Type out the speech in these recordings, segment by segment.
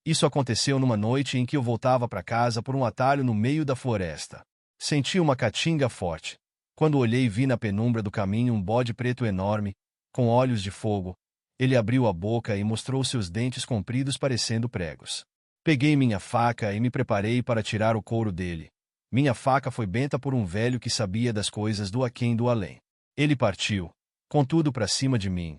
Isso aconteceu numa noite em que eu voltava para casa por um atalho no meio da floresta. Senti uma caatinga forte. Quando olhei, vi na penumbra do caminho um bode preto enorme, com olhos de fogo. Ele abriu a boca e mostrou seus dentes compridos parecendo pregos. Peguei minha faca e me preparei para tirar o couro dele. Minha faca foi benta por um velho que sabia das coisas do aquém do além. Ele partiu, contudo, para cima de mim.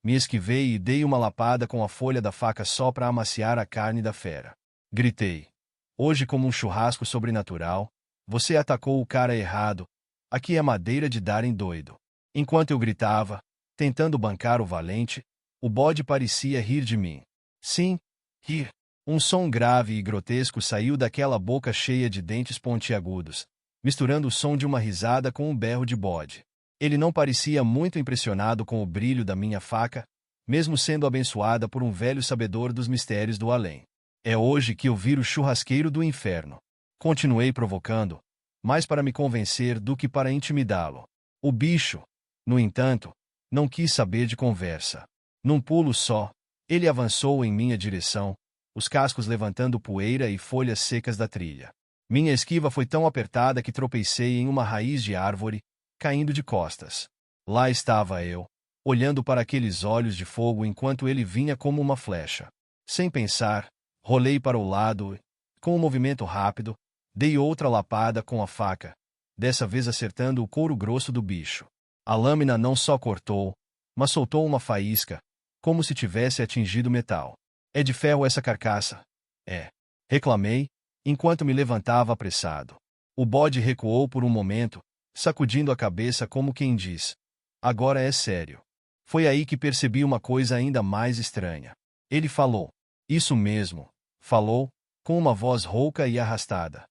Me esquivei e dei uma lapada com a folha da faca só para amaciar a carne da fera. Gritei. Hoje, como um churrasco sobrenatural, você atacou o cara errado. Aqui é madeira de dar em doido. Enquanto eu gritava, tentando bancar o valente, o bode parecia rir de mim. Sim, rir. Um som grave e grotesco saiu daquela boca cheia de dentes pontiagudos, misturando o som de uma risada com um berro de bode. Ele não parecia muito impressionado com o brilho da minha faca, mesmo sendo abençoada por um velho sabedor dos mistérios do além. É hoje que eu viro churrasqueiro do inferno. Continuei provocando, mais para me convencer do que para intimidá-lo. O bicho, no entanto, não quis saber de conversa. Num pulo só, ele avançou em minha direção, os cascos levantando poeira e folhas secas da trilha. Minha esquiva foi tão apertada que tropecei em uma raiz de árvore, caindo de costas. Lá estava eu, olhando para aqueles olhos de fogo enquanto ele vinha como uma flecha. Sem pensar, rolei para o lado e, com um movimento rápido, dei outra lapada com a faca, dessa vez acertando o couro grosso do bicho. A lâmina não só cortou, mas soltou uma faísca, como se tivesse atingido metal. É de ferro essa carcaça? É. Reclamei, enquanto me levantava apressado. O bode recuou por um momento, sacudindo a cabeça como quem diz: agora é sério. Foi aí que percebi uma coisa ainda mais estranha. Ele falou. Isso mesmo, falou, com uma voz rouca e arrastada.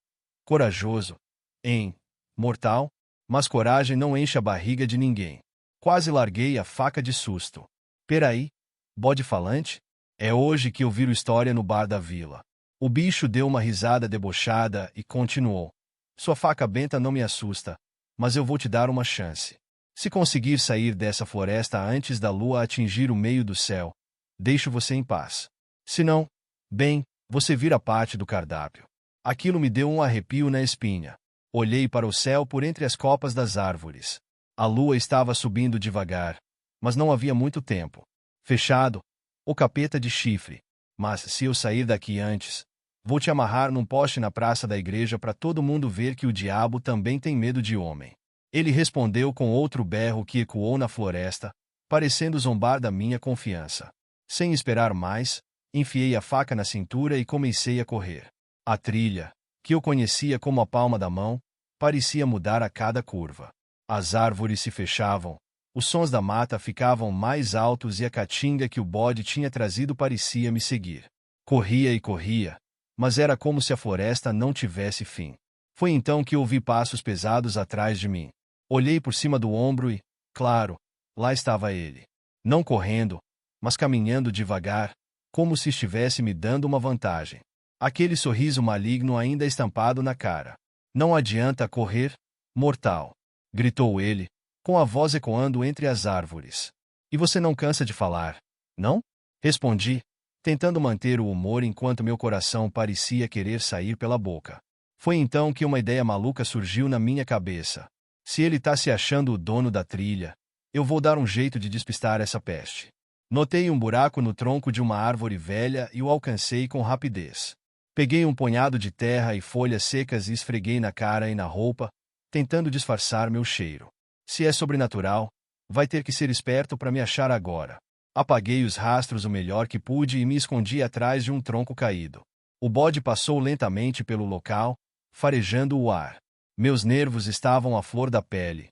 Corajoso, hein? Mortal? Mas coragem não enche a barriga de ninguém. Quase larguei a faca de susto. Peraí, bode falante? É hoje que eu viro história no bar da vila. O bicho deu uma risada debochada e continuou. Sua faca benta não me assusta, mas eu vou te dar uma chance. Se conseguir sair dessa floresta antes da lua atingir o meio do céu, deixo você em paz. Se não, bem, você vira parte do cardápio. Aquilo me deu um arrepio na espinha. Olhei para o céu por entre as copas das árvores. A lua estava subindo devagar, mas não havia muito tempo. Fechado, o capeta de chifre. Mas se eu sair daqui antes, vou te amarrar num poste na praça da igreja para todo mundo ver que o diabo também tem medo de homem. Ele respondeu com outro berro que ecoou na floresta, parecendo zombar da minha confiança. Sem esperar mais, enfiei a faca na cintura e comecei a correr. A trilha, que eu conhecia como a palma da mão, parecia mudar a cada curva. As árvores se fechavam, os sons da mata ficavam mais altos e a caatinga que o bode tinha trazido parecia me seguir. Corria e corria, mas era como se a floresta não tivesse fim. Foi então que ouvi passos pesados atrás de mim. Olhei por cima do ombro e, claro, lá estava ele. Não correndo, mas caminhando devagar, como se estivesse me dando uma vantagem. Aquele sorriso maligno ainda estampado na cara. Não adianta correr, mortal, gritou ele, com a voz ecoando entre as árvores. E você não cansa de falar, não? Respondi, tentando manter o humor enquanto meu coração parecia querer sair pela boca. Foi então que uma ideia maluca surgiu na minha cabeça. Se ele tá se achando o dono da trilha, eu vou dar um jeito de despistar essa peste. Notei um buraco no tronco de uma árvore velha e o alcancei com rapidez. Peguei um punhado de terra e folhas secas e esfreguei na cara e na roupa, tentando disfarçar meu cheiro. Se é sobrenatural, vai ter que ser esperto para me achar agora. Apaguei os rastros o melhor que pude e me escondi atrás de um tronco caído. O bode passou lentamente pelo local, farejando o ar. Meus nervos estavam à flor da pele.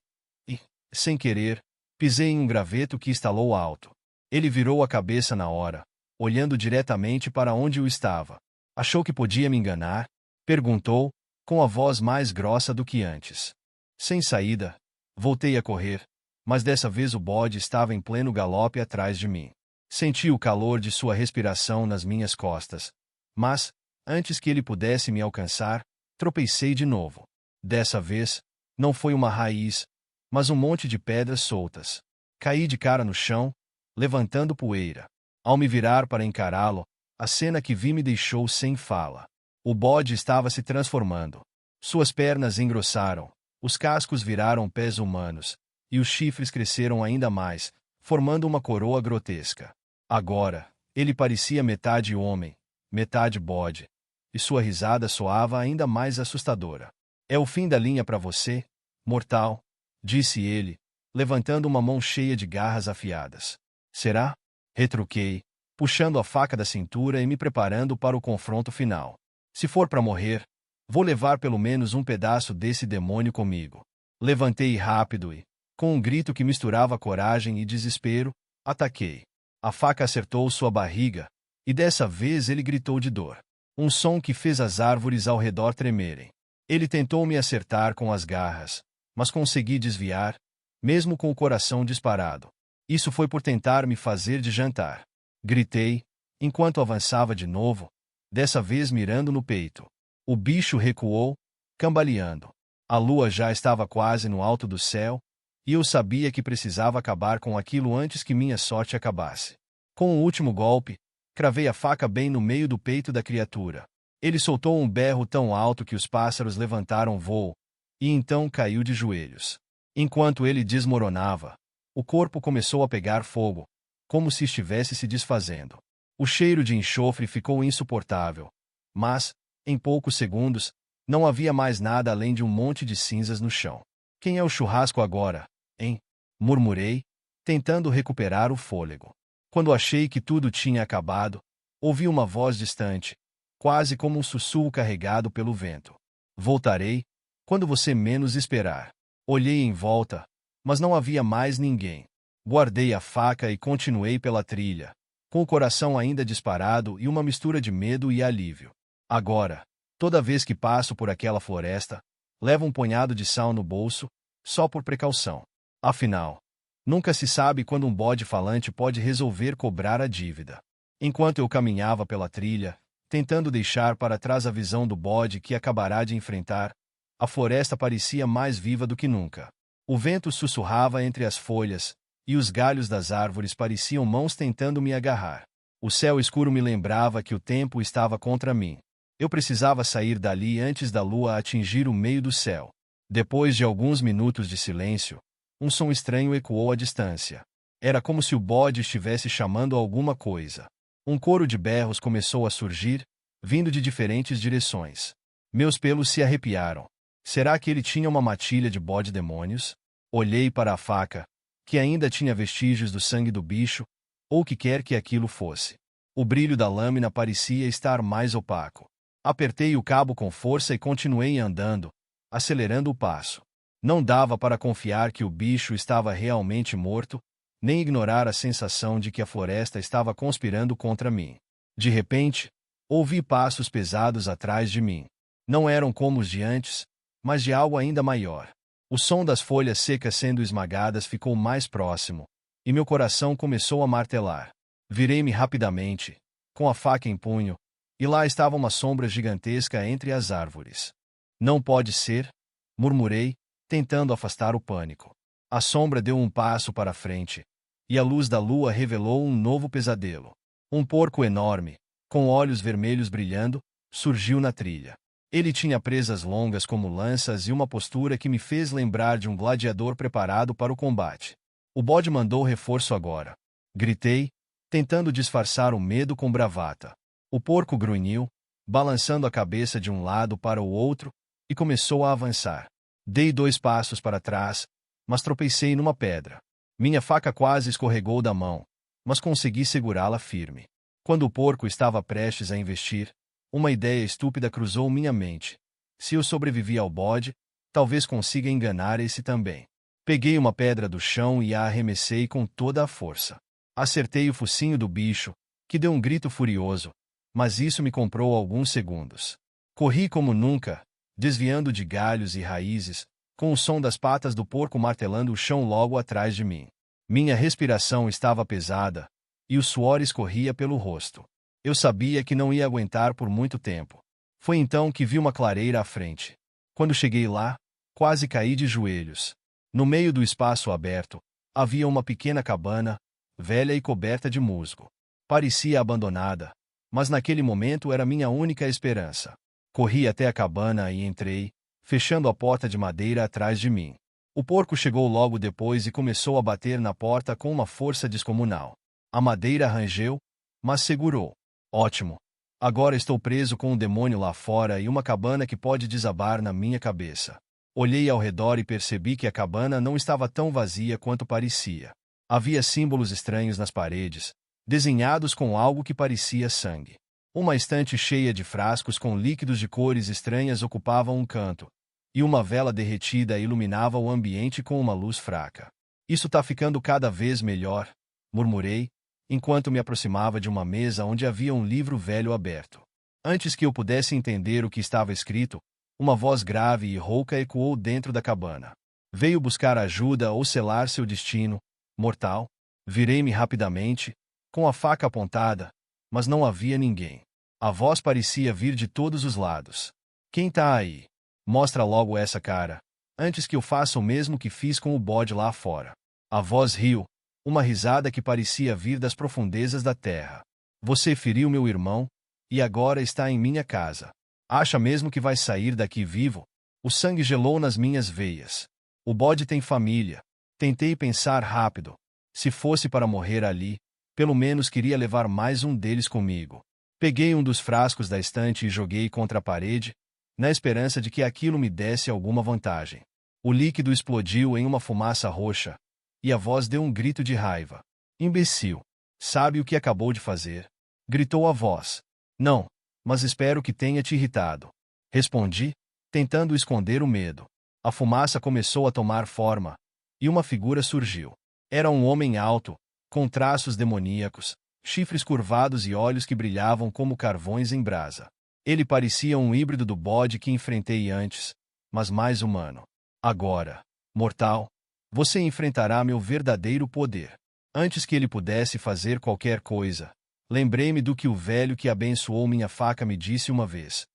E, sem querer, pisei em um graveto que estalou alto. Ele virou a cabeça na hora, olhando diretamente para onde eu estava. Achou que podia me enganar? Perguntou, com a voz mais grossa do que antes. Sem saída, voltei a correr, mas dessa vez o bode estava em pleno galope atrás de mim. Senti o calor de sua respiração nas minhas costas, mas, antes que ele pudesse me alcançar, tropecei de novo. Dessa vez, não foi uma raiz, mas um monte de pedras soltas. Caí de cara no chão, levantando poeira. Ao me virar para encará-lo, A cena que vi me deixou sem fala. O bode estava se transformando. Suas pernas engrossaram, os cascos viraram pés humanos, e os chifres cresceram ainda mais, formando uma coroa grotesca. Agora, ele parecia metade homem, metade bode, e sua risada soava ainda mais assustadora. É o fim da linha para você, mortal, disse ele, levantando uma mão cheia de garras afiadas. Será? Retruquei, puxando a faca da cintura e me preparando para o confronto final. Se for para morrer, vou levar pelo menos um pedaço desse demônio comigo. Levantei rápido e, com um grito que misturava coragem e desespero, ataquei. A faca acertou sua barriga, e dessa vez ele gritou de dor. Um som que fez as árvores ao redor tremerem. Ele tentou me acertar com as garras, mas consegui desviar, mesmo com o coração disparado. Isso foi por tentar me fazer de jantar. Gritei, enquanto avançava de novo, dessa vez mirando no peito. O bicho recuou, cambaleando. A lua já estava quase no alto do céu, e eu sabia que precisava acabar com aquilo antes que minha sorte acabasse. Com o último golpe, cravei a faca bem no meio do peito da criatura. Ele soltou um berro tão alto que os pássaros levantaram voo, e então caiu de joelhos. Enquanto ele desmoronava, o corpo começou a pegar fogo, como se estivesse se desfazendo. O cheiro de enxofre ficou insuportável, mas, em poucos segundos, não havia mais nada além de um monte de cinzas no chão. Quem é o churrasco agora, hein? Murmurei, tentando recuperar o fôlego. Quando achei que tudo tinha acabado, ouvi uma voz distante, quase como um sussurro carregado pelo vento. Voltarei, quando você menos esperar. Olhei em volta, mas não havia mais ninguém. Guardei a faca e continuei pela trilha, com o coração ainda disparado e uma mistura de medo e alívio. Agora, toda vez que passo por aquela floresta, levo um punhado de sal no bolso, só por precaução. Afinal, nunca se sabe quando um bode falante pode resolver cobrar a dívida. Enquanto eu caminhava pela trilha, tentando deixar para trás a visão do bode que acabará de enfrentar, a floresta parecia mais viva do que nunca. O vento sussurrava entre as folhas, e os galhos das árvores pareciam mãos tentando me agarrar. O céu escuro me lembrava que o tempo estava contra mim. Eu precisava sair dali antes da lua atingir o meio do céu. Depois de alguns minutos de silêncio, um som estranho ecoou à distância. Era como se o bode estivesse chamando alguma coisa. Um coro de berros começou a surgir, vindo de diferentes direções. Meus pelos se arrepiaram. Será que ele tinha uma matilha de bode-demônios? Olhei para a faca, que ainda tinha vestígios do sangue do bicho, ou o que quer que aquilo fosse. O brilho da lâmina parecia estar mais opaco. Apertei o cabo com força e continuei andando, acelerando o passo. Não dava para confiar que o bicho estava realmente morto, nem ignorar a sensação de que a floresta estava conspirando contra mim. De repente, ouvi passos pesados atrás de mim. Não eram como os de antes, mas de algo ainda maior. O som das folhas secas sendo esmagadas ficou mais próximo, e meu coração começou a martelar. Virei-me rapidamente, com a faca em punho, e lá estava uma sombra gigantesca entre as árvores. Não pode ser, murmurei, tentando afastar o pânico. A sombra deu um passo para frente, e a luz da lua revelou um novo pesadelo. Um porco enorme, com olhos vermelhos brilhando, surgiu na trilha. Ele tinha presas longas como lanças e uma postura que me fez lembrar de um gladiador preparado para o combate. O bode mandou reforço agora. Gritei, tentando disfarçar o medo com bravata. O porco grunhiu, balançando a cabeça de um lado para o outro, e começou a avançar. Dei 2 passos para trás, mas tropecei numa pedra. Minha faca quase escorregou da mão, mas consegui segurá-la firme. Quando o porco estava prestes a investir, uma ideia estúpida cruzou minha mente. Se eu sobrevivi ao bode, talvez consiga enganar esse também. Peguei uma pedra do chão e a arremessei com toda a força. Acertei o focinho do bicho, que deu um grito furioso, mas isso me comprou alguns segundos. Corri como nunca, desviando de galhos e raízes, com o som das patas do porco martelando o chão logo atrás de mim. Minha respiração estava pesada, e o suor escorria pelo rosto. Eu sabia que não ia aguentar por muito tempo. Foi então que vi uma clareira à frente. Quando cheguei lá, quase caí de joelhos. No meio do espaço aberto, havia uma pequena cabana, velha e coberta de musgo. Parecia abandonada, mas naquele momento era minha única esperança. Corri até a cabana e entrei, fechando a porta de madeira atrás de mim. O porco chegou logo depois e começou a bater na porta com uma força descomunal. A madeira rangeu, mas segurou. Ótimo. Agora estou preso com um demônio lá fora e uma cabana que pode desabar na minha cabeça. Olhei ao redor e percebi que a cabana não estava tão vazia quanto parecia. Havia símbolos estranhos nas paredes, desenhados com algo que parecia sangue. Uma estante cheia de frascos com líquidos de cores estranhas ocupava um canto, e uma vela derretida iluminava o ambiente com uma luz fraca. Isso tá ficando cada vez melhor, murmurei, enquanto me aproximava de uma mesa onde havia um livro velho aberto. Antes que eu pudesse entender o que estava escrito, uma voz grave e rouca ecoou dentro da cabana. Veio buscar ajuda ou selar seu destino, mortal? Virei-me rapidamente, com a faca apontada, mas não havia ninguém. A voz parecia vir de todos os lados. Quem tá aí? Mostra logo essa cara, antes que eu faça o mesmo que fiz com o bode lá fora. A voz riu, uma risada que parecia vir das profundezas da terra. Você feriu meu irmão, e agora está em minha casa. Acha mesmo que vai sair daqui vivo? O sangue gelou nas minhas veias. O bode tem família. Tentei pensar rápido. Se fosse para morrer ali, pelo menos queria levar mais um deles comigo. Peguei um dos frascos da estante e joguei contra a parede, na esperança de que aquilo me desse alguma vantagem. O líquido explodiu em uma fumaça roxa, e a voz deu um grito de raiva. Imbecil! Sabe o que acabou de fazer? Gritou a voz. Não, mas espero que tenha te irritado. Respondi, tentando esconder o medo. A fumaça começou a tomar forma, e uma figura surgiu. Era um homem alto, com traços demoníacos, chifres curvados e olhos que brilhavam como carvões em brasa. Ele parecia um híbrido do bode que enfrentei antes, mas mais humano. Agora, mortal, você enfrentará meu verdadeiro poder. Antes que ele pudesse fazer qualquer coisa, lembrei-me do que o velho que abençoou minha faca me disse uma vez.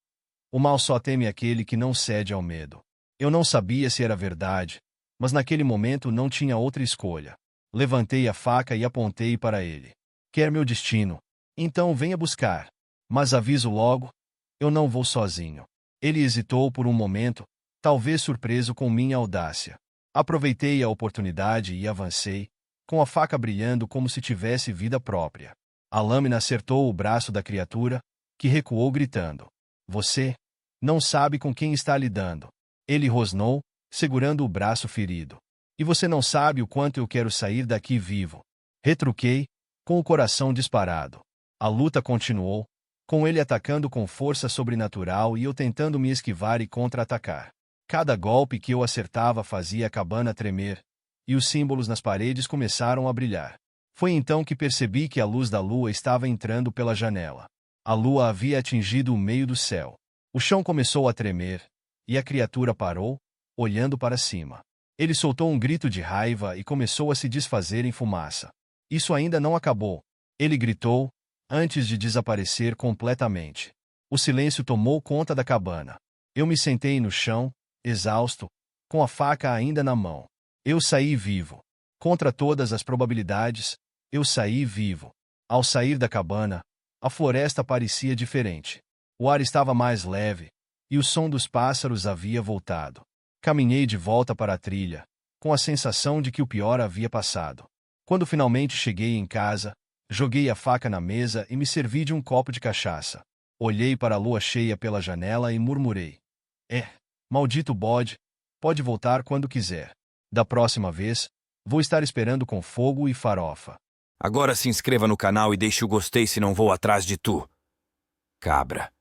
O mal só teme aquele que não cede ao medo. Eu não sabia se era verdade, mas naquele momento não tinha outra escolha. Levantei a faca e apontei para ele. Quer meu destino? Então venha buscar. Mas aviso logo, eu não vou sozinho. Ele hesitou por um momento, talvez surpreso com minha audácia. Aproveitei a oportunidade e avancei, com a faca brilhando como se tivesse vida própria. A lâmina acertou o braço da criatura, que recuou gritando. Você não sabe com quem está lidando. Ele rosnou, segurando o braço ferido. E você não sabe o quanto eu quero sair daqui vivo. Retruquei, com o coração disparado. A luta continuou, com ele atacando com força sobrenatural e eu tentando me esquivar e contra-atacar. Cada golpe que eu acertava fazia a cabana tremer, e os símbolos nas paredes começaram a brilhar. Foi então que percebi que a luz da lua estava entrando pela janela. A lua havia atingido o meio do céu. O chão começou a tremer, e a criatura parou, olhando para cima. Ele soltou um grito de raiva e começou a se desfazer em fumaça. Isso ainda não acabou, ele gritou, antes de desaparecer completamente. O silêncio tomou conta da cabana. Eu me sentei no chão, exausto, com a faca ainda na mão. Eu saí vivo. Contra todas as probabilidades, eu saí vivo. Ao sair da cabana, a floresta parecia diferente. O ar estava mais leve, e o som dos pássaros havia voltado. Caminhei de volta para a trilha, com a sensação de que o pior havia passado. Quando finalmente cheguei em casa, joguei a faca na mesa e me servi de um copo de cachaça. Olhei para a lua cheia pela janela e murmurei. Maldito bode, pode voltar quando quiser. Da próxima vez, vou estar esperando com fogo e farofa. Agora se inscreva no canal e deixe o gostei se não vou atrás de tu, cabra.